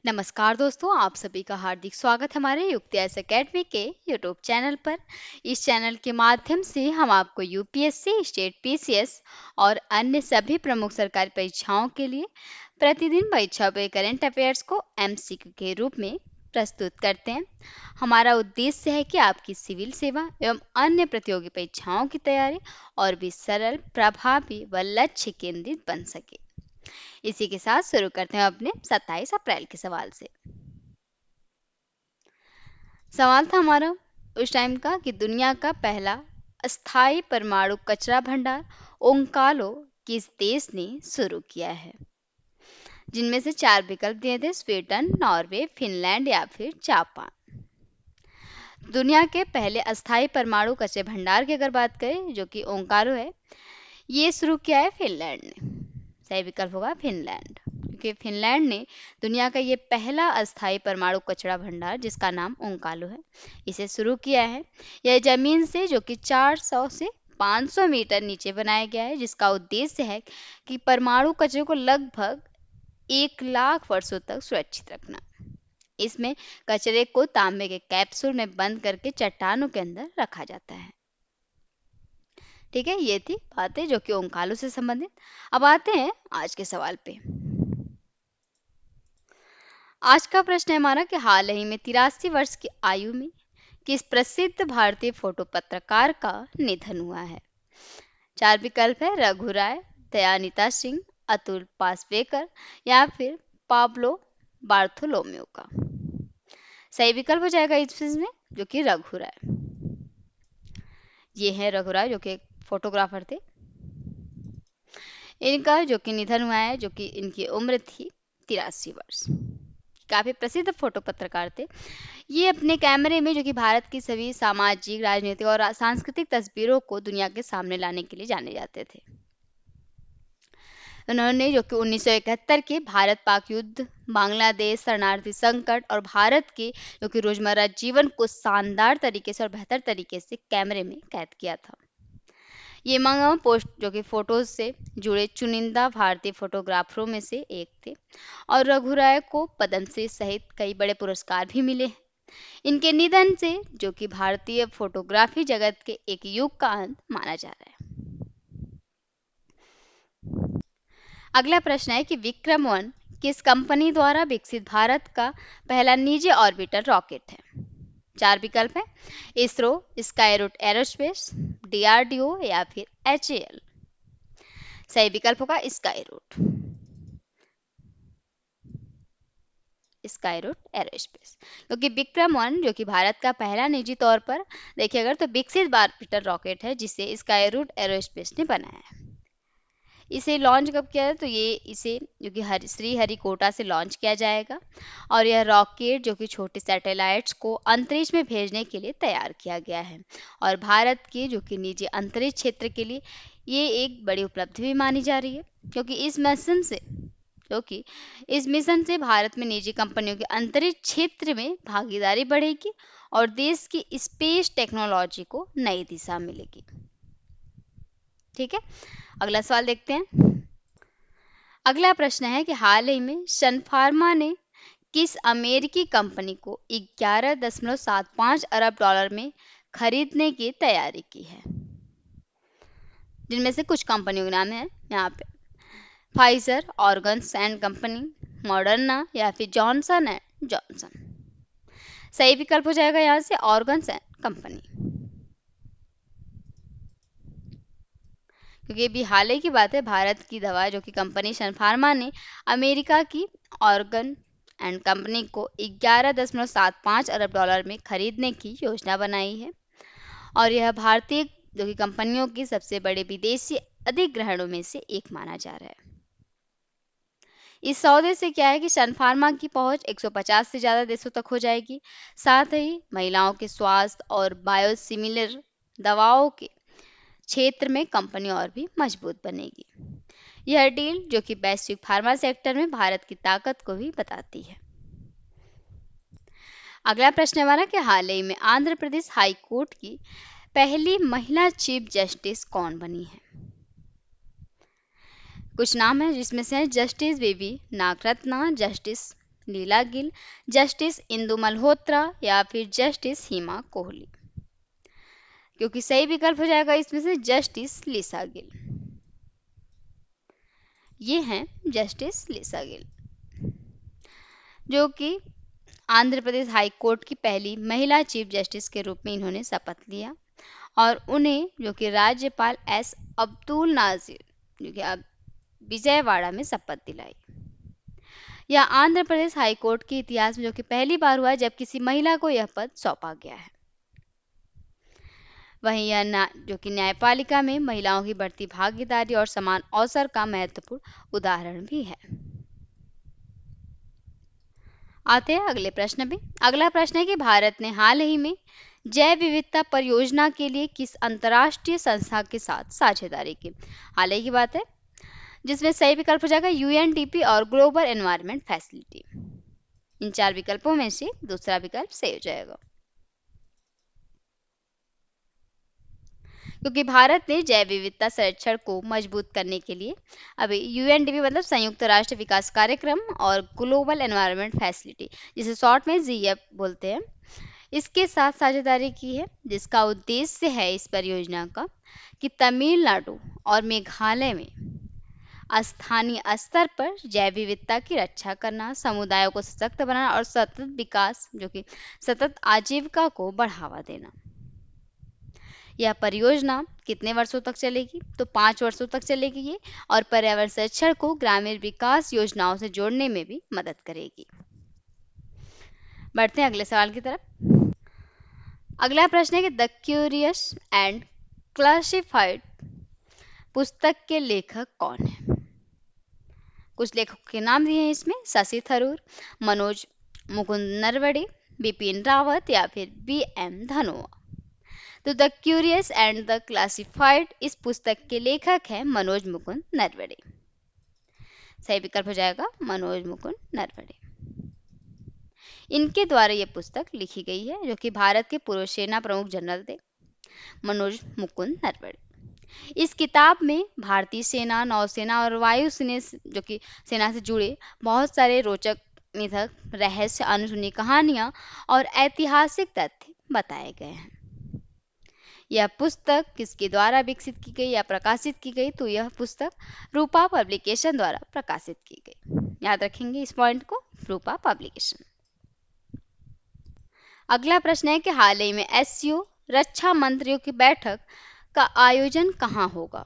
नमस्कार दोस्तों, आप सभी का हार्दिक स्वागत है हमारे युक्ति एस एकेडमी के यूट्यूब चैनल पर। इस चैनल के माध्यम से हम आपको यूपीएससी, स्टेट पीसीएस और अन्य सभी प्रमुख सरकारी परीक्षाओं के लिए प्रतिदिन परीक्षा पे करंट अफेयर्स को एमसीक्यू के रूप में प्रस्तुत करते हैं। हमारा उद्देश्य है कि आपकी सिविल सेवा एवं अन्य प्रतियोगी परीक्षाओं की तैयारी और भी सरल, प्रभावी व लक्ष्य केंद्रित बन सके। इसी के साथ शुरू करते हैं अपने 27 अप्रैल के सवाल से। सवाल था हमारा उस टाइम का कि दुनिया का पहला अस्थायी परमाणु कचरा भंडार ओंकालो किस देश ने शुरू किया है। जिनमें से 4 विकल्प दिए थे: स्वीडन, नॉर्वे, फिनलैंड या फिर जापान। दुनिया के पहले अस्थायी परमाणु कचरे भंडार की अगर बात करें, जो कि ओंकालो है, ये शुरू किया है फिनलैंड ने। सही विकल्प होगा फिनलैंड, क्योंकि फिनलैंड ने दुनिया का ये पहला अस्थायी परमाणु कचरा भंडार, जिसका नाम ओंकालो है, इसे शुरू किया है। यह जमीन से जो कि 400 से 500 मीटर नीचे बनाया गया है, जिसका उद्देश्य है कि परमाणु कचरे को लगभग 1 लाख वर्षों तक सुरक्षित रखना। इसमें कचरे को तांबे के कैप्सूल में बंद करके चट्टानों के अंदर रखा जाता है। ठीक है, ये थी बातें जो कि ओंकालो से संबंधित। अब आते हैं आज के सवाल पे। आज का प्रश्न है हमारा कि हाल ही में 83 वर्ष की आयु में किस प्रसिद्ध भारतीय फोटो पत्रकार का निधन हुआ है। 4 विकल्प है: रघु राय, दयानिता सिंह, अतुल पासवेकर या फिर पाब्लो बार्थोलोम्यू का। सही विकल्प हो जाएगा इसमें जो कि रघु राय। ये है रघु राय, जो कि एक फोटोग्राफर थे। इनका जो कि निधन हुआ है, जो कि इनकी उम्र थी 83 वर्ष। काफ़ी प्रसिद्ध फोटो पत्रकार थे। ये अपने कैमरे में जो कि भारत की सभी सामाजिक, राजनीतिक और सांस्कृतिक तस्वीरों को दुनिया के सामने लाने के लिए जाने जाते थे। उन्होंने जो कि 1971 के भारत पाक युद्ध, बांग्लादेश शरणार्थी संकट और भारत के जो कि रोजमर्रा जीवन को शानदार तरीके से और बेहतर तरीके से कैमरे में कैद किया था। ये मंगवा पोस्ट जो कि फोटोज से जुड़े चुनिंदा भारतीय फोटोग्राफरों में से एक थे और रघु राय को पद्मश्री सहित कई बड़े पुरस्कार भी मिले हैं। इनके निधन से जो कि भारतीय फोटोग्राफी जगत के एक युग का अंत माना जा रहा है। अगला प्रश्न है कि विक्रम 1 किस कंपनी द्वारा विकसित भारत का पहला निजी ऑर्बिटर रॉकेट है। 4 विकल्प है: इसरो, स्काईरूट एरोस्पेस, डीआरडीओ या फिर एचएएल। सही विकल्प होगा स्काईरूट एरोस्पेस, क्योंकि विक्रम 1 जो कि भारत का पहला निजी तौर पर देखिए अगर तो विकसित ऑर्बिटर रॉकेट है, जिसे स्काईरूट एरोस्पेस ने बनाया है। इसे लॉन्च कब किया है, तो ये इसे जो कि श्रीहरिकोटा से लॉन्च किया जाएगा और यह रॉकेट जो कि छोटे सैटेलाइट्स को अंतरिक्ष में भेजने के लिए तैयार किया गया है और भारत के जो कि निजी अंतरिक्ष क्षेत्र के लिए ये एक बड़ी उपलब्धि भी मानी जा रही है, क्योंकि इस मिशन से भारत में निजी कंपनियों के अंतरिक्ष क्षेत्र में भागीदारी बढ़ेगी और देश की स्पेस टेक्नोलॉजी को नई दिशा मिलेगी। ठीक है, अगला सवाल देखते हैं। अगला प्रश्न है कि हाल ही में सन फार्मा ने किस अमेरिकी कंपनी को 11.75 अरब डॉलर में खरीदने की तैयारी की है। जिनमें से कुछ कंपनियों के नाम है यहाँ पे: Pfizer, organs and company, Moderna या फिर जॉनसन एंड जॉनसन। सही विकल्प हो जाएगा यहाँ से ऑर्गन्स एंड कंपनी, क्योंकि अभी हाल ही की बात है। भारत की दवा जो कि कंपनी सन फार्मा ने अमेरिका की ऑर्गन एंड कंपनी को 11.75 अरब डॉलर में खरीदने की योजना बनाई है और यह भारतीय जो कि कंपनियों की सबसे बड़े विदेशी अधिग्रहणों में से एक माना जा रहा है। इस सौदे से क्या है कि सन फार्मा की पहुंच 150 से ज़्यादा देशों तक हो जाएगी। साथ ही महिलाओं के स्वास्थ्य और बायोसिमिलर दवाओं के क्षेत्र में कंपनी और भी मजबूत बनेगी। यह डील जो कि वैश्विक फार्मा सेक्टर में भारत की ताकत को भी बताती है। अगला प्रश्न हमारा कि हाल ही में आंध्र प्रदेश हाई कोर्ट की पहली महिला चीफ जस्टिस कौन बनी है। कुछ नाम है जिसमें से जस्टिस बेबी नागरत्ना, जस्टिस लीला गिल, जस्टिस इंदु मल्होत्रा या फिर जस्टिस हिमा कोहली, क्योंकि सही विकल्प हो जाएगा इसमें से जस्टिस लिसा गिल। ये हैं जस्टिस लिसा गिल, जो कि आंध्र प्रदेश हाई कोर्ट की पहली महिला चीफ जस्टिस के रूप में इन्होंने शपथ लिया और उन्हें जो कि राज्यपाल एस अब्दुल नाजिर जो कि अब विजयवाड़ा में शपथ दिलाई। यह आंध्र प्रदेश हाई कोर्ट के इतिहास में जो कि पहली बार हुआ जब किसी महिला को यह पद सौंपा गया है। वहीं यह जो कि न्यायपालिका में महिलाओं की बढ़ती भागीदारी और समान अवसर का महत्वपूर्ण उदाहरण भी है। आते हैं अगले प्रश्न पे। अगला प्रश्न है कि भारत ने हाल ही में जैव विविधता परियोजना के लिए किस अंतर्राष्ट्रीय संस्था के साथ साझेदारी की। हाल ही की बात है, जिसमें सही विकल्प हो जाएगा यूएनडीपी और ग्लोबल एनवायरनमेंट फैसिलिटी। इन चार विकल्पों में से दूसरा विकल्प सही हो जाएगा, क्योंकि भारत ने जैव विविधता संरक्षण को मजबूत करने के लिए अभी यूएनडीपी मतलब संयुक्त राष्ट्र विकास कार्यक्रम और ग्लोबल एनवायरनमेंट फैसिलिटी, जिसे शॉर्ट में जीएफ बोलते हैं, इसके साथ साझेदारी की है, जिसका उद्देश्य है इस परियोजना का कि तमिलनाडु और मेघालय में स्थानीय स्तर पर जैव विविधता की रक्षा करना, समुदायों को सशक्त बनाना और सतत विकास जो कि सतत आजीविका को बढ़ावा देना। यह परियोजना कितने वर्षों तक चलेगी? तो 5 वर्षों तक चलेगी ये, और पर्यावरण संरक्षण को ग्रामीण विकास योजनाओं से जोड़ने में भी मदद करेगी। बढ़ते हैं अगले सवाल की तरफ। अगला प्रश्न है कि द क्यूरियस एंड क्लासिफाइड पुस्तक के लेखक कौन है? कुछ लेखकों के नाम दिए हैं इसमें, शशि थरूर, मनोज मुकुंद नरवड़े, बिपिन रावत या फिर बी.एम. धनोआ। तो the curious and the classified इस पुस्तक के लेखक हैं मनोज मुकुंद नरवड़े। सही विकल्प हो जाएगा मनोज मुकुंद नरवड़े। इनके द्वारा यह पुस्तक लिखी गई है, जो कि भारत के पूर्व सेना प्रमुख जनरल थे मनोज मुकुंद नरवड़े। इस किताब में भारतीय सेना, नौसेना और वायुसेना जो कि सेना से जुड़े बहुत सारे रोचक निधक रहस्य, अनसुनी कहानियां और ऐतिहासिक तथ्य बताए गए हैं। यह पुस्तक किसके द्वारा विकसित की गई या प्रकाशित की गई? तो यह पुस्तक रूपा पब्लिकेशन द्वारा प्रकाशित की गई। याद रखेंगे इस पॉइंट को, रूपा पब्लिकेशन। अगला प्रश्न है कि हाल ही में एससीओ रक्षा मंत्रियों की बैठक का आयोजन कहाँ होगा?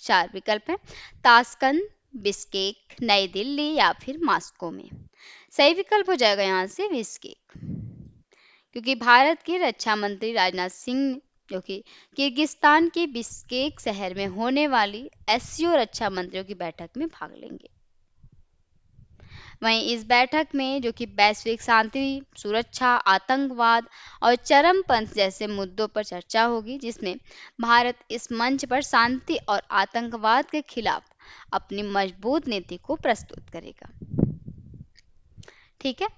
4 विकल्प हैं, ताशकंद, बिश्केक, नई दिल्ली या फिर मॉस्को में। सही विकल्प हो जाएगा यहाँ से बिश्केक, क्योंकि भारत के रक्षा मंत्री राजनाथ सिंह जो कि किर्गिस्तान के बिश्केक शहर में होने वाली एससीओ रक्षा मंत्रियों की बैठक में भाग लेंगे। वहीं इस बैठक में जो कि वैश्विक शांति, सुरक्षा, आतंकवाद और चरमपंथ जैसे मुद्दों पर चर्चा होगी, जिसमें भारत इस मंच पर शांति और आतंकवाद के खिलाफ अपनी मजबूत नीति को प्रस्तुत करेगा। ठीक है,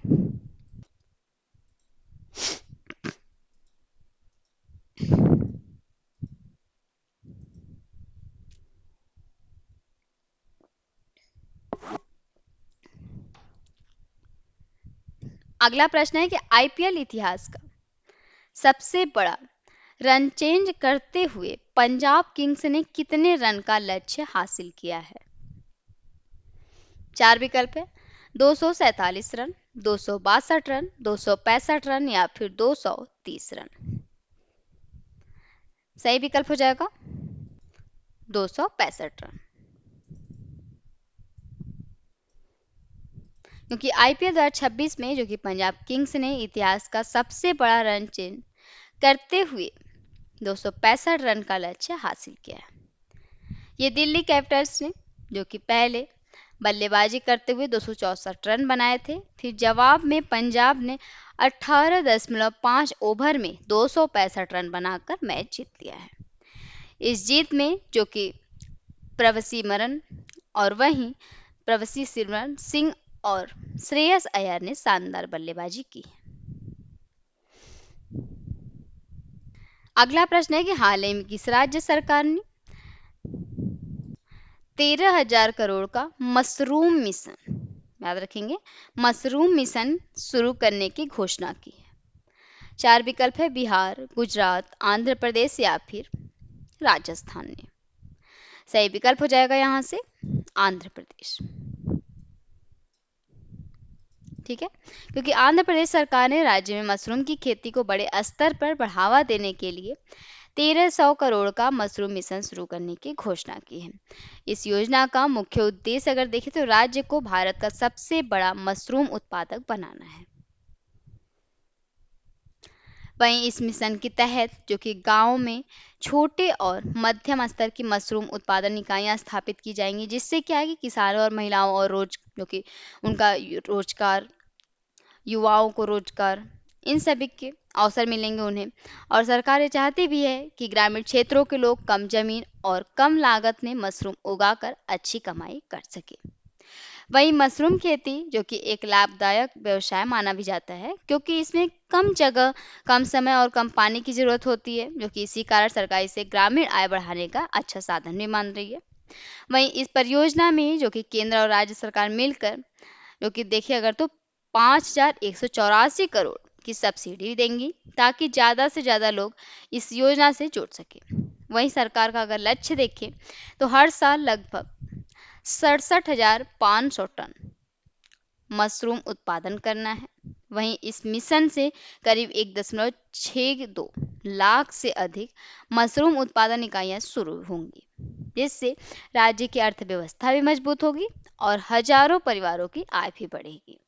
अगला प्रश्न है कि आईपीएल इतिहास का सबसे बड़ा रन चेंज करते हुए पंजाब किंग्स ने कितने रन का लक्ष्य हासिल किया है? 4 विकल्प है, 247 रन, 262 रन, 265 रन या फिर 230 रन। सही विकल्प हो जाएगा 265 रन, क्योंकि आईपीएल 2026 में जो कि पंजाब किंग्स ने इतिहास का सबसे बड़ा रन चेंज करते हुए 265 रन का लक्ष्य हासिल किया है। ये दिल्ली कैपिटल्स ने जो कि पहले बल्लेबाजी करते हुए 264 रन बनाए थे, फिर जवाब में पंजाब ने 18.5 ओवर में 265 रन बनाकर मैच जीत लिया है। इस जीत में जो कि प्रवसी मरन और वहीं प्रवसी सिमरन सिंह और श्रेयस अय्यर ने शानदार बल्लेबाजी की। अगला प्रश्न है कि हाल ही में किस राज्य सरकार ने 13,000 करोड़ का मशरूम मिशन याद रखेंगे, मशरूम मिशन शुरू करने की घोषणा की है। 4 विकल्प है, बिहार, गुजरात, आंध्र प्रदेश या फिर राजस्थान ने। सही विकल्प हो जाएगा यहाँ से आंध्र प्रदेश। ठीक है, क्योंकि आंध्र प्रदेश सरकार ने राज्य में मशरूम की खेती को बड़े स्तर पर बढ़ावा देने के लिए 1300 करोड़ का मशरूम मिशन शुरू करने की घोषणा की है। इस योजना का मुख्य उद्देश्य अगर देखें तो राज्य को भारत का सबसे बड़ा मशरूम उत्पादक बनाना है। वहीं इस मिशन के तहत जो कि गांव में छोटे और मध्यम स्तर की मशरूम उत्पादन इकाइयां स्थापित की जाएंगी, जिससे क्या है कि किसानों और महिलाओं और जो कि उनका रोजगार, युवाओं को रोजगार, इन सभी के अवसर मिलेंगे उन्हें। और सरकार ये चाहती भी है कि ग्रामीण क्षेत्रों के लोग कम जमीन और कम लागत में मशरूम उगाकर अच्छी कमाई कर सके। वहीं मशरूम खेती जो कि एक लाभदायक व्यवसाय माना भी जाता है, क्योंकि इसमें कम जगह, कम समय और कम पानी की जरूरत होती है, जो कि इसी कारण सरकार इसे ग्रामीण आय बढ़ाने का अच्छा साधन भी मान रही है। वहीं इस परियोजना में जो कि केंद्र और राज्य सरकार मिलकर जो कि देखिए अगर तो 5,184 करोड़ की सब्सिडी देंगी, ताकि ज़्यादा से ज़्यादा लोग इस योजना से जुड़ सके। वहीं सरकार का अगर लक्ष्य देखें तो हर साल लगभग 67,500 टन मशरूम उत्पादन करना है। वहीं इस मिशन से करीब 1.62 लाख से अधिक मशरूम उत्पादन इकाइयां शुरू होंगी, जिससे राज्य की अर्थव्यवस्था भी मजबूत होगी और हजारों परिवारों की आय भी बढ़ेगी।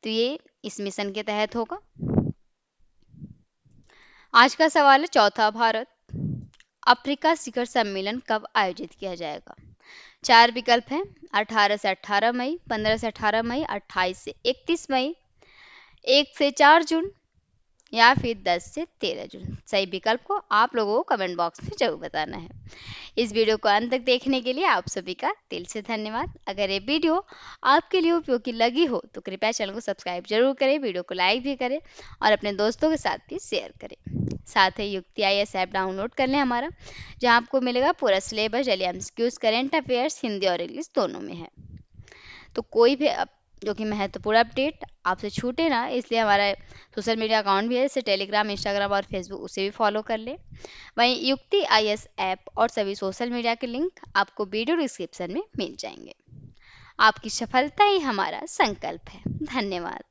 तो ये इस मिशन के तहत होगा। आज का सवाल है चौथा, भारत अफ्रीका शिखर सम्मेलन कब आयोजित किया जाएगा? 4 विकल्प हैं, 18 से 18 मई, 15 से 18 मई, 28 से 31 मई, 1 से 4 जून या फिर 10 से 13 जून। सही विकल्प को आप लोगों को कमेंट बॉक्स में जरूर बताना है। इस वीडियो को अंत तक देखने के लिए आप सभी का दिल से धन्यवाद। अगर ये वीडियो आपके लिए उपयोगी लगी हो तो कृपया चैनल को सब्सक्राइब जरूर करें, वीडियो को लाइक भी करें और अपने दोस्तों के साथ भी शेयर करें। साथ ही युक्ति IAS ऐप डाउनलोड कर लें हमारा, जहाँ आपको मिलेगा पूरा syllabus, daily MCQs, current affairs Hindi और इंग्लिश दोनों में है। तो कोई भी जो कि महत्वपूर्ण अपडेट आपसे छूटे ना, इसलिए हमारा सोशल मीडिया अकाउंट भी है, जैसे टेलीग्राम, इंस्टाग्राम और फेसबुक, उसे भी फॉलो कर लें। वहीं युक्ति IAS ऐप और सभी सोशल मीडिया के लिंक आपको वीडियो डिस्क्रिप्शन में मिल जाएंगे। आपकी सफलता ही हमारा संकल्प है। धन्यवाद।